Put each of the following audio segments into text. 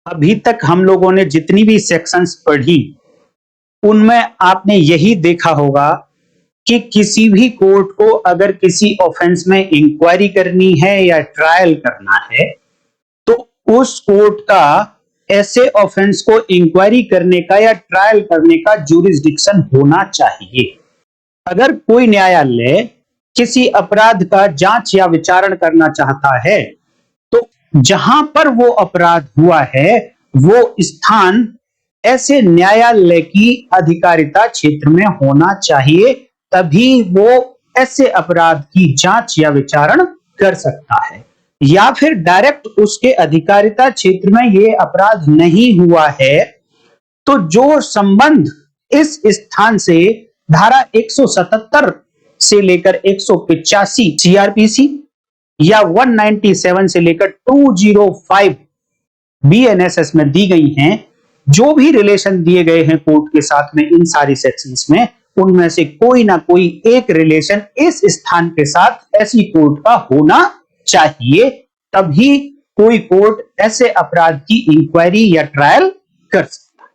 अभी तक हम लोगों ने जितनी भी सेक्शंस पढ़ी उनमें आपने यही देखा होगा कि किसी भी कोर्ट को अगर किसी ऑफेंस में इंक्वायरी करनी है या ट्रायल करना है तो उस कोर्ट का ऐसे ऑफेंस को इंक्वायरी करने का या ट्रायल करने का जुरिस्डिक्शन होना चाहिए। अगर कोई न्यायालय किसी अपराध का जांच या विचारण करना चाहता है तो जहां पर वो अपराध हुआ है वो स्थान ऐसे न्यायालय की अधिकारिता क्षेत्र में होना चाहिए, तभी वो ऐसे अपराध की जांच या विचारण कर सकता है। या फिर डायरेक्ट उसके अधिकारिता क्षेत्र में ये अपराध नहीं हुआ है तो जो संबंध इस स्थान से धारा 177 से लेकर 185 सीआरपीसी या 197 से लेकर 205 बीएनएसएस में दी गई हैं, जो भी रिलेशन दिए गए हैं कोर्ट के साथ में इन सारी सेक्शंस में, उनमें से कोई ना कोई एक रिलेशन इस स्थान के साथ ऐसी कोर्ट का होना चाहिए, तभी कोई कोर्ट ऐसे अपराध की इंक्वायरी या ट्रायल कर सकता है।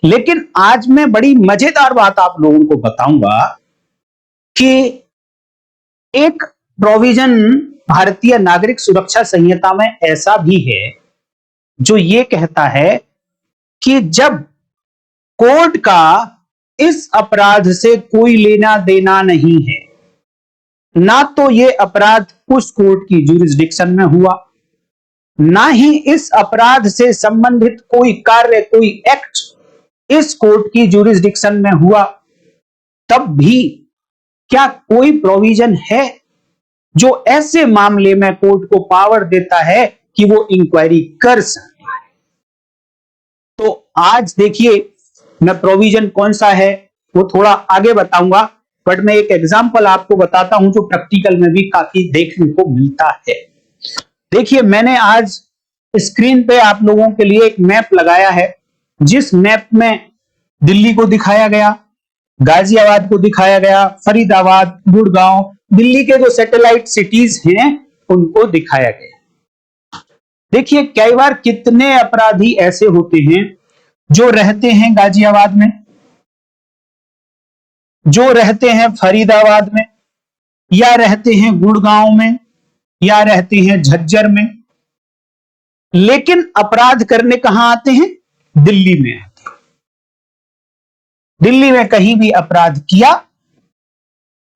लेकिन आज मैं बड़ी मजेदार बात आप लोगों को बताऊंगा कि एक प्रोविजन भारतीय नागरिक सुरक्षा संहिता में ऐसा भी है जो ये कहता है कि जब कोर्ट का इस अपराध से कोई लेना देना नहीं है, ना तो ये अपराध उस कोर्ट की जुरिस्डिक्शन में हुआ, ना ही इस अपराध से संबंधित कोई कार्य कोई एक्ट इस कोर्ट की जुरिस्डिक्शन में हुआ, तब भी क्या कोई प्रोविजन है जो ऐसे मामले में कोर्ट को पावर देता है कि वो इंक्वायरी कर सकता है? तो आज देखिए मैं प्रोविजन कौन सा है वो थोड़ा आगे बताऊंगा, बट मैं एक एग्जांपल आपको बताता हूं जो प्रैक्टिकल में भी काफी देखने को मिलता है। देखिए मैंने आज स्क्रीन पे आप लोगों के लिए एक मैप लगाया है, जिस मैप में दिल्ली को दिखाया गया, गाजियाबाद को दिखाया गया, फरीदाबाद, गुड़गांव, दिल्ली के जो सैटेलाइट सिटीज हैं उनको दिखाया गया। देखिए कई बार कितने अपराधी ऐसे होते हैं जो रहते हैं गाजियाबाद में, जो रहते हैं फरीदाबाद में, या रहते हैं गुड़गांव में, या रहते हैं झज्जर में, लेकिन अपराध करने कहां आते हैं? दिल्ली में आते हैं। दिल्ली में कहीं भी अपराध किया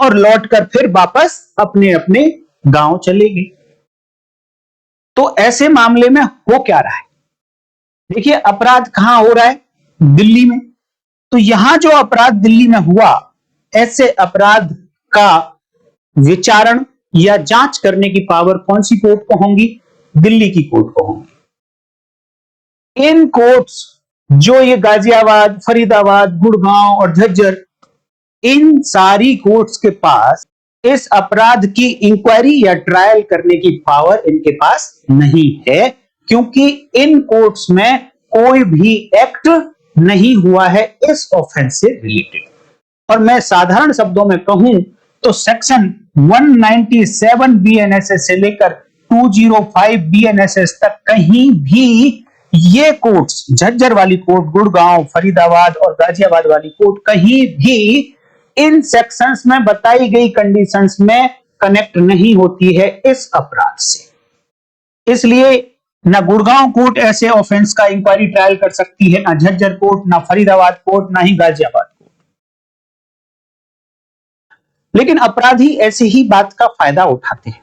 और लौटकर फिर वापस अपने अपने गांव चले गए। तो ऐसे मामले में हो क्या रहा है? देखिए अपराध कहां हो रहा है? दिल्ली में। तो यहां जो अपराध दिल्ली में हुआ, ऐसे अपराध का विचारण या जांच करने की पावर कौन सी कोर्ट को होंगी? दिल्ली की कोर्ट को होंगी। इन कोर्ट्स जो ये गाजियाबाद, फरीदाबाद, गुड़गांव और झज्जर, इन सारी कोर्ट्स के पास इस अपराध की इंक्वायरी या ट्रायल करने की पावर इनके पास नहीं है, क्योंकि इन कोर्ट्स में कोई भी एक्ट नहीं हुआ है इस ऑफेंस से रिलेटेड। और मैं साधारण शब्दों में कहूं तो सेक्शन 197 बीएनएसएस से लेकर 205 बीएनएसएस तक कहीं भी ये कोर्ट्स, झज्जर वाली कोर्ट, गुड़गांव, फरीदाबाद और गाजियाबाद वाली कोर्ट, कहीं भी इन सेक्शंस में बताई गई कंडीशंस में कनेक्ट नहीं होती है इस अपराध से। इसलिए ना गुड़गांव कोर्ट ऐसे ऑफेंस का इंक्वायरी ट्रायल कर सकती है, ना झज्जर कोर्ट, ना फरीदाबाद कोर्ट, ना ही गाजियाबाद कोर्ट। लेकिन अपराधी ऐसे ही बात का फायदा उठाते हैं।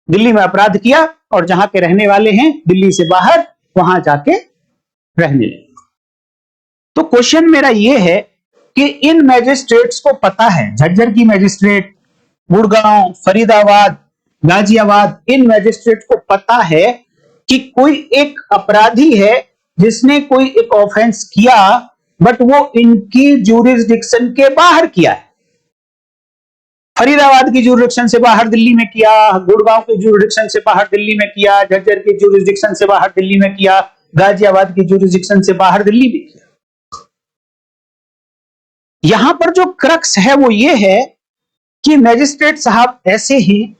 दिल्ली में अपराध किया और जहां के रहने वाले हैं दिल्ली से बाहर, वहां जाके रहने लगे। तो क्वेश्चन मेरा यह है कि इन मैजिस्ट्रेट्स को पता है, झज्जर की मैजिस्ट्रेट, गुड़गांव, फरीदाबाद, गाजियाबाद, इन मैजिस्ट्रेट को पता है कि कोई एक अपराधी है जिसने कोई एक ऑफेंस किया, बट वो इनकी ज्यूरिसडिक्शन के बाहर किया है। फरीदाबाद की ज्यूरिसडिक्शन से बाहर दिल्ली में किया, गुड़गांव की ज्यूरिसडिक्शन से बाहर दिल्ली में किया, झज्जर की ज्यूरिसडिक्शन से बाहर दिल्ली में किया, गाजियाबाद की ज्यूरिसडिक्शन से बाहर दिल्ली में किया। यहां पर जो क्रक्स है वो ये है कि मैजिस्ट्रेट साहब ऐसे हैं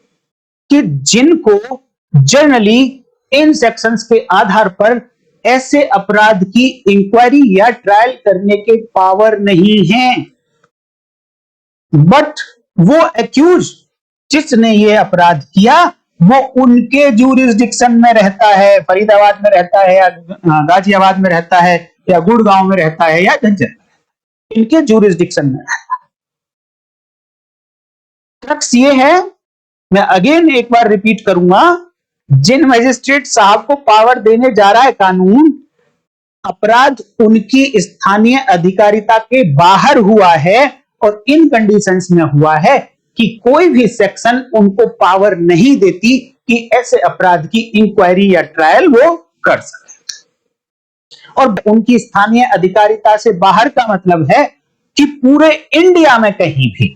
कि जिनको जनरली इन सेक्शंस के आधार पर ऐसे अपराध की इंक्वायरी या ट्रायल करने के पावर नहीं है। बट वो एक्यूज जिसने ये अपराध किया वो उनके जूरिसडिक्शन में रहता है, फरीदाबाद में रहता है या गाजियाबाद में रहता है या गुड़गांव में रहता है या झज्जर, इनके जूरिसडिक्शन में रहता है। क्रक्स ये है, मैं अगेन एक बार रिपीट करूंगा, जिन मजिस्ट्रेट साहब को पावर देने जा रहा है कानून, अपराध उनकी स्थानीय अधिकारिता के बाहर हुआ है और इन कंडीशंस में हुआ है कि कोई भी सेक्शन उनको पावर नहीं देती कि ऐसे अपराध की इंक्वायरी या ट्रायल वो कर सके। और उनकी स्थानीय अधिकारिता से बाहर का मतलब है कि पूरे इंडिया में कहीं भी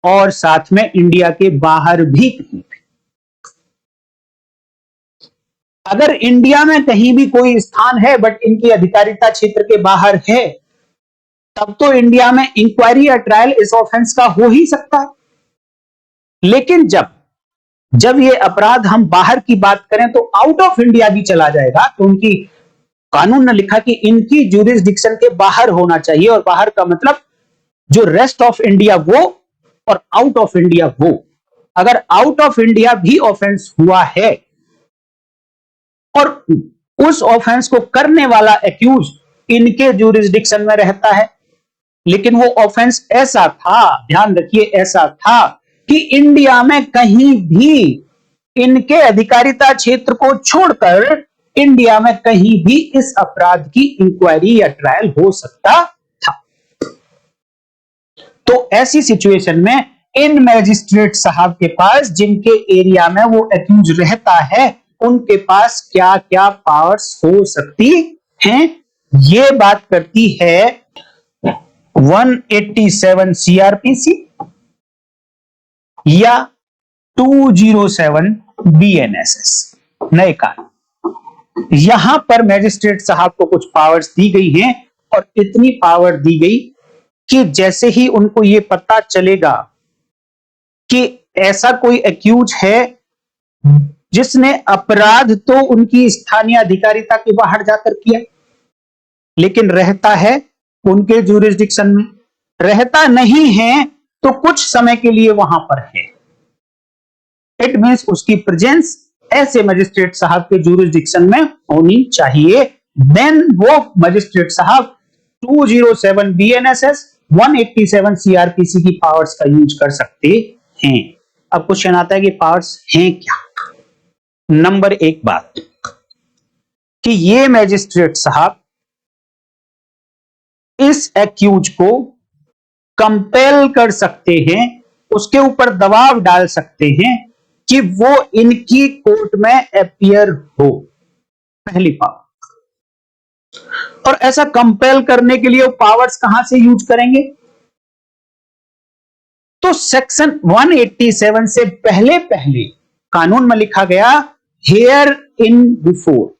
और साथ में इंडिया के बाहर भी कहीं भी। अगर इंडिया में कहीं भी कोई स्थान है बट इनकी अधिकारिता क्षेत्र के बाहर है, तब तो इंडिया में इंक्वायरी या ट्रायल इस ऑफेंस का हो ही सकता है। लेकिन जब ये अपराध हम बाहर की बात करें तो आउट ऑफ इंडिया भी चला जाएगा, तो उनकी कानून ने लिखा कि इनकी ज्यूरिसडिक्शन के बाहर होना चाहिए, और बाहर का मतलब जो रेस्ट ऑफ इंडिया वो और आउट ऑफ इंडिया वो। अगर आउट ऑफ इंडिया भी ऑफेंस हुआ है और उस ऑफेंस को करने वाला एक्यूज इनके ज्यूरिसडिक्शन में रहता है, लेकिन वो ऑफेंस ऐसा था, ध्यान रखिए ऐसा था कि इंडिया में कहीं भी इनके अधिकारिता क्षेत्र को छोड़कर इंडिया में कहीं भी इस अपराध की इंक्वायरी या ट्रायल हो सकता था। तो ऐसी सिचुएशन में इन मैजिस्ट्रेट साहब के पास, जिनके एरिया में वो एक्यूज रहता है, उनके पास क्या क्या पावर्स हो सकती हैं, ये बात करती है 187 सीआरपीसी या 207 बीएनएसएस नए कानून। यहां पर मैजिस्ट्रेट साहब को कुछ पावर्स दी गई हैं, और इतनी पावर दी गई कि जैसे ही उनको यह पता चलेगा कि ऐसा कोई एक्यूज है जिसने अपराध तो उनकी स्थानीय अधिकारिता के बाहर जाकर किया, लेकिन रहता है उनके ज्यूरिसडिक्शन में, रहता नहीं है तो कुछ समय के लिए वहां पर है, इट मींस उसकी प्रेजेंस ऐसे मजिस्ट्रेट साहब के ज्यूरिसडिक्शन में होनी चाहिए। देन वो मजिस्ट्रेट साहब 207 बीएनएसएस 187 सीआरपीसी की पावर्स का यूज कर सकते हैं। अब क्वेश्चन आता है कि पावर्स हैं क्या। नंबर एक बात कि ये मैजिस्ट्रेट साहब इस एक्यूज को कंपेल कर सकते हैं, उसके ऊपर दबाव डाल सकते हैं कि वो इनकी कोर्ट में अपीयर हो, पहली पावर। और ऐसा कंपेल करने के लिए वो पावर्स कहां से यूज करेंगे, तो सेक्शन 187 से पहले पहले कानून में लिखा गया हेयर इन बिफोर।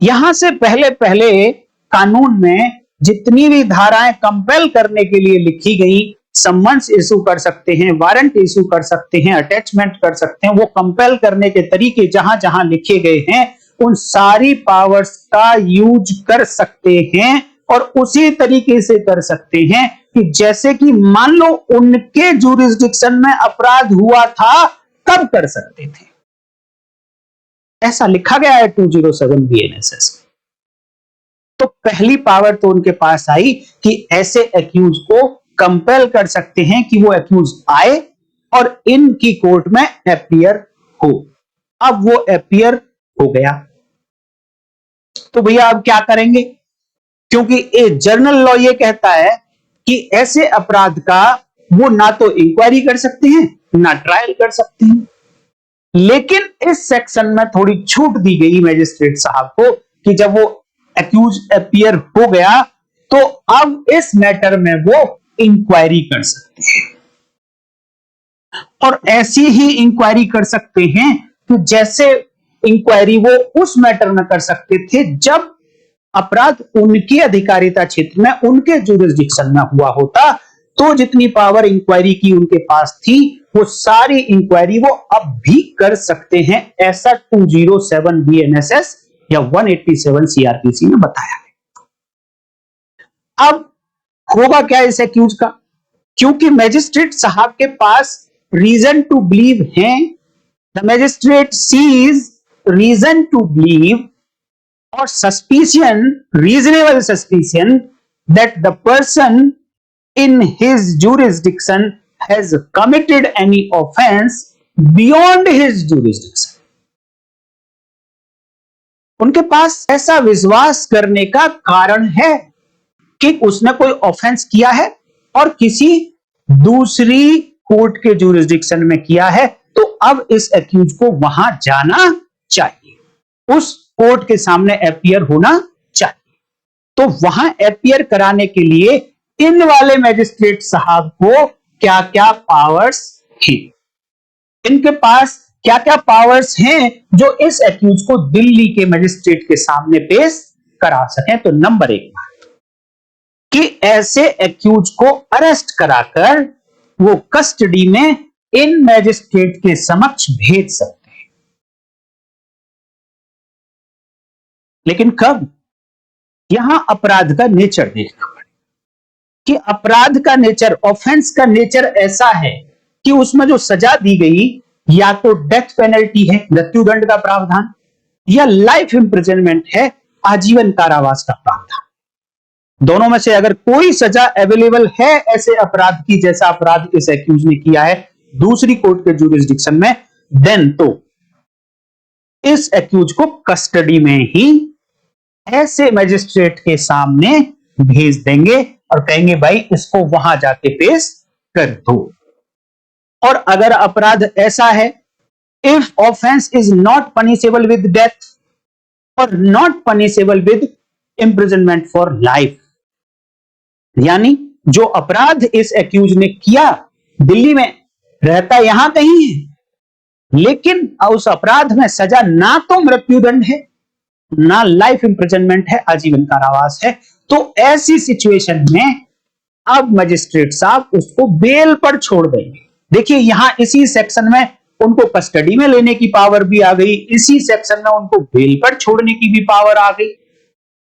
यहां से पहले पहले कानून में जितनी भी धाराएं कंपेल करने के लिए लिखी गई, सम्मन्स इशू कर सकते हैं, वारंट इशू कर सकते हैं, अटैचमेंट कर सकते हैं, वो कंपेल करने के तरीके जहां जहां लिखे गए हैं उन सारी पावर्स का यूज कर सकते हैं, और उसी तरीके से कर सकते हैं कि जैसे कि मान लो उनके ज्यूरिसडिक्शन में अपराध हुआ था तब कर सकते थे। ऐसा लिखा गया है 207 बीएनएसएस। तो पहली पावर तो उनके पास आई कि ऐसे एक्यूज को कंपेल कर सकते हैं कि वो एक्यूज आए और इनकी कोर्ट में अपीयर हो। अब वो अपीयर हो गया, तो भैया अब क्या करेंगे, क्योंकि ए जर्नल लॉ ये कहता है कि ऐसे अपराध का वो ना तो इंक्वायरी कर सकते हैं ना ट्रायल कर सकते हैं। लेकिन इस सेक्शन में थोड़ी छूट दी गई मैजिस्ट्रेट साहब को कि जब वो एक्यूज अपीयर हो गया तो अब इस मैटर में वो इंक्वायरी कर सकते हैं, और ऐसी ही इंक्वायरी कर सकते हैं कि जैसे इंक्वायरी वो उस मैटर में कर सकते थे जब अपराध उनकी अधिकारिता क्षेत्र में, उनके ज्यूरिसडिक्शन में हुआ होता। तो जितनी पावर इंक्वायरी की उनके पास थी वो सारी इंक्वायरी वो अब भी कर सकते हैं, ऐसा 207 BNSS या 187 CRPC में बताया है। अब होगा क्या इस एक्यूज का? क्योंकि मैजिस्ट्रेट साहब के पास रीजन टू बिलीव है, the magistrate sees reason to believe or suspicion, reasonable suspicion that the person in his jurisdiction has committed any offense beyond his jurisdiction. उनके पास ऐसा विश्वास करने का कारण है कि उसने कोई ऑफेंस किया है और किसी दूसरी कोर्ट के जुरिस्डिक्शन में किया है, तो अब इस एक्यूज को वहां जाना चाहिए, उस कोर्ट के सामने अपीयर होना चाहिए। तो वहां अपीयर कराने के लिए इन वाले मैजिस्ट्रेट साहब को क्या क्या पावर्स हैं, इनके पास क्या क्या पावर्स हैं जो इस एक्यूज को दिल्ली के मैजिस्ट्रेट के सामने पेश करा सकें। तो नंबर 1 कि ऐसे एक्यूज को अरेस्ट कराकर वो कस्टडी में इन मैजिस्ट्रेट के समक्ष भेज सकते। लेकिन कब? यहां अपराध का नेचर देखना पड़ेगा कि अपराध का नेचर, ऑफेंस का नेचर ऐसा है कि उसमें जो सजा दी गई या तो डेथ पेनल्टी है, मृत्युदंड का प्रावधान, या लाइफ इंप्रिजनमेंट है, आजीवन कारावास का प्रावधान। दोनों में से अगर कोई सजा अवेलेबल है ऐसे अपराध की जैसा अपराध इस एक्यूज ने किया है दूसरी कोर्ट के जुरिस्डिक्शन में, देन तो इस एक्यूज को कस्टडी में ही ऐसे मैजिस्ट्रेट के सामने भेज देंगे और कहेंगे भाई इसको वहां जाके पेश कर दो। और अगर अपराध ऐसा है, if offence is not punishable with death और not punishable with imprisonment for life, यानी जो अपराध इस एक्यूज ने किया दिल्ली में, रहता यहां कहीं है, लेकिन उस अपराध में सजा ना तो मृत्युदंड है ना लाइफ इंप्रिजनमेंट है, आजीवन कारावास है, तो ऐसी सिचुएशन में अब मजिस्ट्रेट साहब उसको बेल पर छोड़ देंगे। देखिए यहां इसी सेक्शन में उनको कस्टडी में लेने की पावर भी आ गई, इसी सेक्शन में उनको बेल पर छोड़ने की भी पावर आ गई।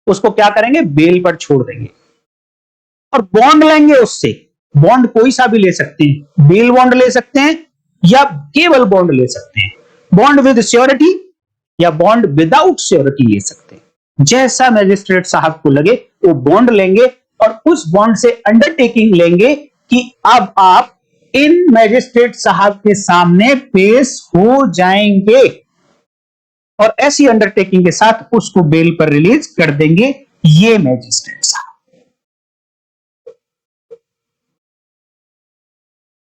उसको क्या करेंगे? बेल पर छोड़ देंगे और बॉन्ड लेंगे उससे। बॉन्ड कोई सा भी ले सकते हैं, बेल बॉन्ड ले सकते हैं या केवल बॉन्ड ले सकते हैं, बॉन्ड विद श्योरिटी या बॉन्ड विदाउट श्योरिटी ले सकते हैं। जैसा मैजिस्ट्रेट साहब को लगे वो बॉन्ड लेंगे और उस बॉन्ड से अंडरटेकिंग लेंगे कि अब आप इन मैजिस्ट्रेट साहब के सामने पेश हो जाएंगे और ऐसी अंडरटेकिंग के साथ उसको बेल पर रिलीज कर देंगे ये मैजिस्ट्रेट साहब।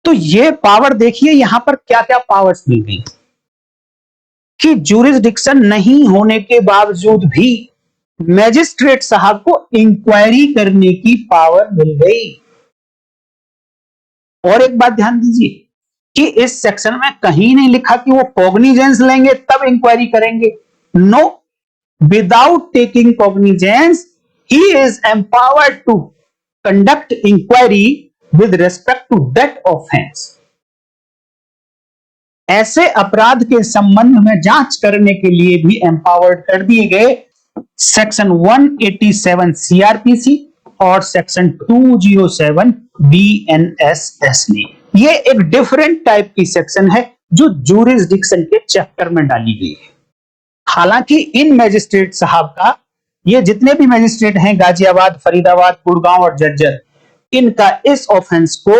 तो ये पावर देखिए यहां पर क्या क्या पावर्स मिल गई कि जुरिस्डिक्शन नहीं होने के बावजूद भी मैजिस्ट्रेट साहब को इंक्वायरी करने की पावर मिल गई। और एक बात ध्यान दीजिए कि इस सेक्शन में कहीं नहीं लिखा कि वो कॉग्निजेंस लेंगे तब इंक्वायरी करेंगे। No, without taking cognizance he is empowered to conduct inquiry with respect to that offence. ऐसे अपराध के संबंध में जांच करने के लिए भी एम्पावर्ड कर दिए गए सेक्शन 187 सीआरपीसी और सेक्शन 207 बीएनएसएस ने। ये एक डिफरेंट टाइप की सेक्शन है जो जुरिस्डिक्शन के चैप्टर में डाली गई है। हालांकि इन मैजिस्ट्रेट साहब का, ये जितने भी मैजिस्ट्रेट हैं गाजियाबाद, फरीदाबाद, गुड़गांव और झज्जर, इनका इस ऑफेंस को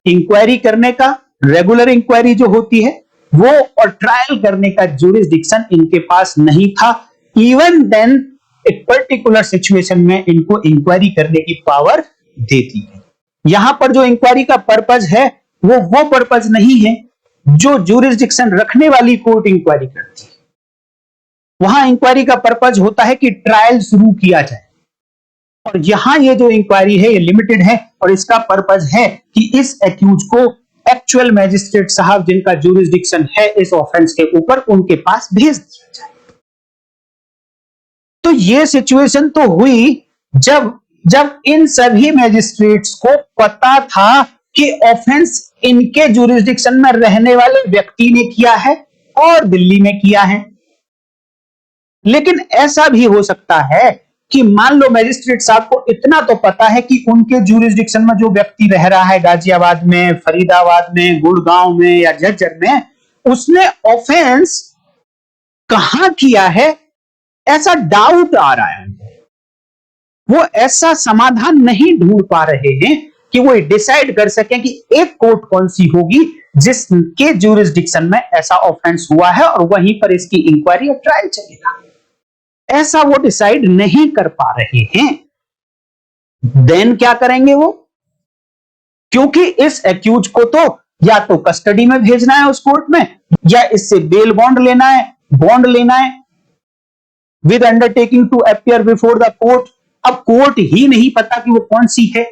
इंक्वायरी करने का, रेगुलर इंक्वायरी जो होती है वो, और ट्रायल करने का जुरिस्डिक्शन इनके पास नहीं था। इवन देन एक पर्टिकुलर सिचुएशन में इनको इंक्वायरी करने की पावर देती है। यहां पर जो इंक्वायरी का पर्पज है वो पर्पज नहीं है जो जुरिस्डिक्शन रखने वाली कोर्ट इंक्वायरी करती है। वहां इंक्वायरी का पर्पज होता है कि ट्रायल शुरू किया जाए, और यहां ये जो इंक्वायरी है ये लिमिटेड है और इसका पर्पज है कि इस एक्यूज को एक्चुअल मैजिस्ट्रेट साहब जिनका जुरिस्डिक्शन है इस ऑफेंस के ऊपर, उनके पास भेज दिया जाए। तो ये सिचुएशन तो हुई जब इन सभी मैजिस्ट्रेट्स को पता था कि ऑफेंस इनके जुरिस्डिक्शन में रहने वाले व्यक्ति ने किया है और दिल्ली में किया है। लेकिन ऐसा भी हो सकता है कि मान लो मैजिस्ट्रेट साहब को इतना तो पता है कि उनके जुरिस्डिक्शन में जो व्यक्ति रह रहा है गाजियाबाद में, फरीदाबाद में, गुड़गांव में या झज्जर में, उसने ऑफेंस कहां किया है ऐसा डाउट आ रहा है। वो ऐसा समाधान नहीं ढूंढ पा रहे हैं कि वो डिसाइड कर सकें कि एक कोर्ट कौन सी होगी जिसके जुरिस्डिक्शन में ऐसा ऑफेंस हुआ है और वहीं पर इसकी इंक्वायरी और ट्रायल चलेगा। ऐसा वो डिसाइड नहीं कर पा रहे हैं। देन क्या करेंगे वो? क्योंकि इस एक्यूज को तो या तो कस्टडी में भेजना है उस कोर्ट में, या इससे बेल बॉन्ड लेना है with undertaking to appear before the court. अब कोर्ट ही नहीं पता कि वो कौन सी है,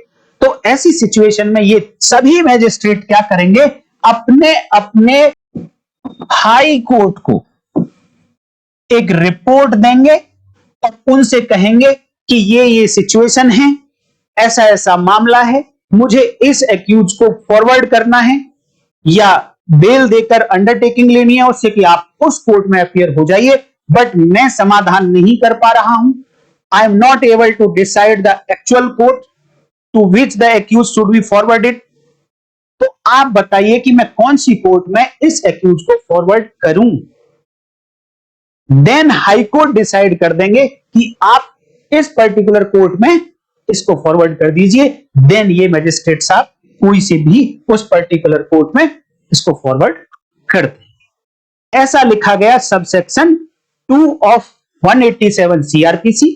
तो ऐसी सिचुएशन में ये सभी मैजिस्ट्रेट क्या करेंगे, अपने अपने हाई कोर्ट को एक रिपोर्ट देंगे और उनसे कहेंगे कि ये सिचुएशन है, ऐसा ऐसा मामला है, मुझे इस एक्यूज को फॉरवर्ड करना है या बेल देकर अंडरटेकिंग लेनी है उससे कि आप उस कोर्ट में अपीयर हो जाइए, बट मैं समाधान नहीं कर पा रहा हूं। I am not able to decide the actual court to which the accused should be forwarded. तो आप बताइए कि मैं कौन सी कोर्ट में इस एक्यूज को फॉरवर्ड करूं। देन हाई कोर्ट डिसाइड कर देंगे कि आप इस पर्टिकुलर कोर्ट में इसको फॉरवर्ड कर दीजिए। देन ये मैजिस्ट्रेट साहब कोई से भी उस पर्टिकुलर कोर्ट में इसको फॉरवर्ड कर देंगे। ऐसा लिखा गया सबसेक्शन 2 ऑफ 187 सीआरपीसी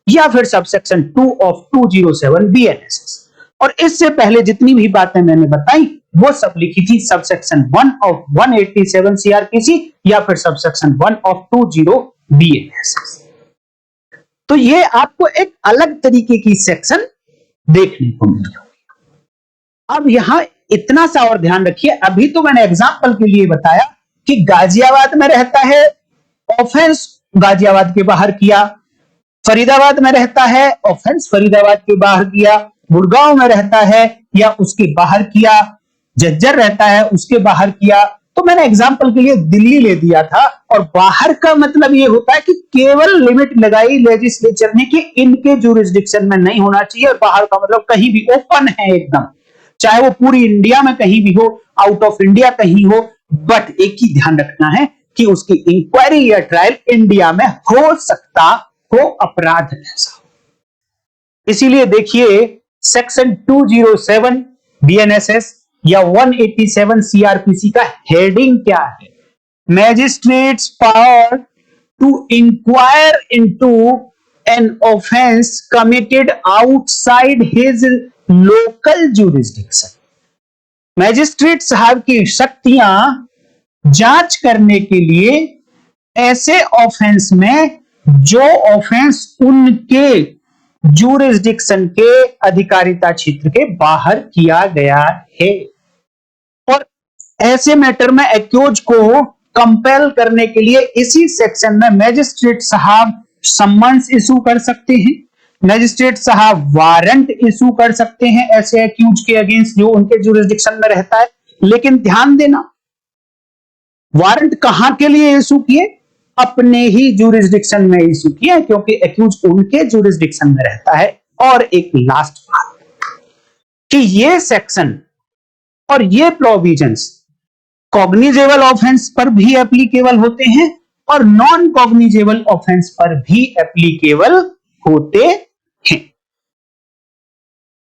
या फिर सबसेक्शन 2 ऑफ 207 बीएनएसएस। और इससे पहले जितनी भी बातें मैंने बताई वो सब लिखी थी सबसेक्शन 1 ऑफ 187 सीआरपीसी या फिर सबसेक्शन 1 ऑफ 20 बीएनएसएस। तो ये आपको एक अलग तरीके की सेक्शन देखने को मिली होगी। अब यहां इतना सा और ध्यान रखिए, अभी तो मैंने एग्जांपल के लिए बताया कि गाजियाबाद में रहता है, ऑफेंस गाजियाबाद के बाहर किया, फरीदाबाद में रहता है, ऑफेंस फरीदाबाद के बाहर किया, गुड़गांव में रहता है या उसके बाहर किया, झज्जर रहता है उसके बाहर किया। तो मैंने एग्जांपल के लिए दिल्ली ले दिया था, और बाहर का मतलब ये होता है कि केवल लिमिट लगाई लेजिस्लेचर ने कि इनके जुरिस्डिक्शन में नहीं होना चाहिए, और बाहर का मतलब कहीं भी ओपन है एकदम, चाहे वो पूरी इंडिया में कहीं भी हो, आउट ऑफ इंडिया कहीं हो, बट एक ही ध्यान रखना है कि उसकी इंक्वायरी या ट्रायल इंडिया में हो सकता हो अपराध ऐसा। इसीलिए देखिए सेक्शन 207 बीएनएसएस या 187 सीआरपीसी का हेडिंग क्या है? Magistrate's power to inquire into an offence committed outside his local jurisdiction. Magistrate साहब की शक्तियां जांच करने के लिए ऐसे ऑफेंस में जो ऑफेंस उनके जुरिस्डिक्शन के अधिकारिता क्षेत्र के बाहर किया गया है, और ऐसे मैटर में एक्यूज को कंपेल करने के लिए इसी सेक्शन में मैजिस्ट्रेट साहब सम्मन्स इशू कर सकते हैं, मैजिस्ट्रेट साहब वारंट इशू कर सकते हैं ऐसे एक्यूज के अगेंस्ट जो उनके जुरिस्डिक्शन में रहता है। लेकिन ध्यान देना, वारंट कहां के लिए इशू किए? अपने ही जुरिस्डिक्शन में इशू किए, क्योंकि एक्यूज उनके जुरिस्डिक्शन में रहता है। और एक लास्ट बात कि ये सेक्शन और ये प्रोविजंस कॉग्निजेबल ऑफेंस पर भी एप्लीकेबल होते हैं और नॉन कॉग्निजेबल ऑफेंस पर भी एप्लीकेबल होते हैं।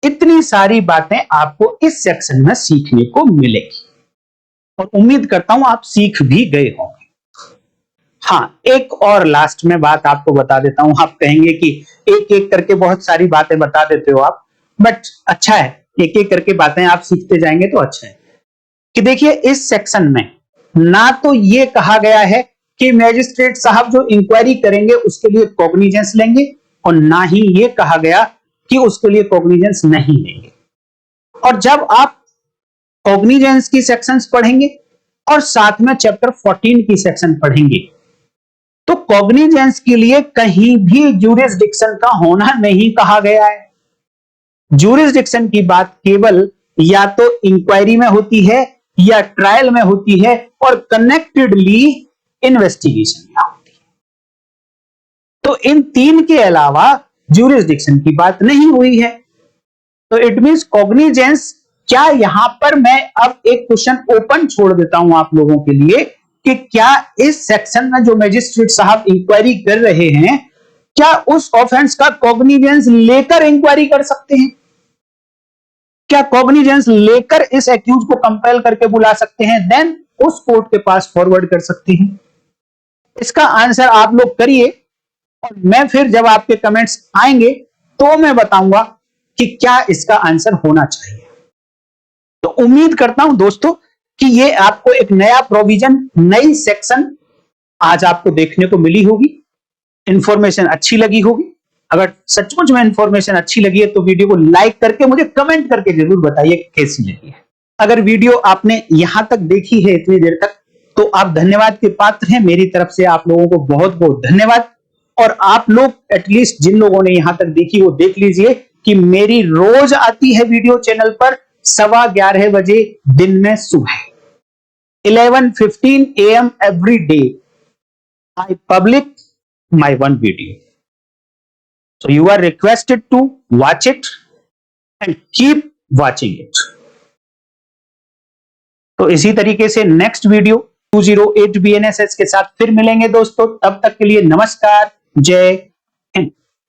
इतनी सारी बातें आपको इस सेक्शन में सीखने को मिलेगी और उम्मीद करता हूं आप सीख भी गए होंगे। हाँ, एक और लास्ट में बात आपको बता देता हूं। आप कहेंगे कि एक एक करके बहुत सारी बातें बता देते हो आप, बट अच्छा है, एक एक करके बातें आप सीखते जाएंगे तो अच्छा है। कि देखिए इस सेक्शन में ना तो ये कहा गया है कि मैजिस्ट्रेट साहब जो इंक्वायरी करेंगे उसके लिए कॉग्निजेंस लेंगे, और ना ही ये कहा गया कि उसके लिए कॉग्निजेंस नहीं लेंगे। और जब आप कॉग्निजेंस की सेक्शंस पढ़ेंगे और साथ में चैप्टर 14 की सेक्शन पढ़ेंगे तो कॉग्निजेंस के लिए कहीं भी जुरिस्डिक्शन का होना नहीं कहा गया है। जुरिस्डिक्शन की बात केवल या तो इंक्वायरी में होती है या ट्रायल में होती है और कनेक्टेडली इन्वेस्टिगेशन में होती है। तो इन तीन के अलावा ज्यूरिसडिक्शन की बात नहीं हुई है। तो इट मींस कॉग्निजेंस, क्या यहां पर मैं अब एक क्वेश्चन ओपन छोड़ देता हूं आप लोगों के लिए कि क्या इस सेक्शन में जो मजिस्ट्रेट साहब इंक्वायरी कर रहे हैं, क्या उस ऑफेंस का कॉग्निजेंस लेकर इंक्वायरी कर सकते हैं? क्या कॉग्निजेंस लेकर इस एक्यूज को कंपेल करके बुला सकते हैं, देन उस कोर्ट के पास फॉरवर्ड कर सकते हैं? इसका आंसर आप लोग करिए और मैं फिर जब आपके कमेंट्स आएंगे तो मैं बताऊंगा कि क्या इसका आंसर होना चाहिए। तो उम्मीद करता हूं दोस्तों कि ये आपको एक नया प्रोविजन, नई सेक्शन आज आपको देखने को मिली होगी, इंफॉर्मेशन अच्छी लगी होगी। अगर सचमुच में इंफॉर्मेशन अच्छी लगी है तो वीडियो को लाइक करके मुझे कमेंट करके जरूर बताइए कैसी लगी है। अगर वीडियो आपने यहां तक देखी है इतनी देर तक तो आप धन्यवाद के पात्र हैं। मेरी तरफ से आप लोगों को बहुत बहुत धन्यवाद। और आप लोग एटलीस्ट जिन लोगों ने यहां तक देखी वो देख लीजिए कि मेरी रोज आती है वीडियो चैनल पर 11:15 बजे दिन में सुबह 11:15 AM every day I publish my one video. So you are requested to watch it and keep watching it. तो इसी तरीके से नेक्स्ट वीडियो 208 BNSS के साथ फिर मिलेंगे दोस्तों। तब तक के लिए नमस्कार, जय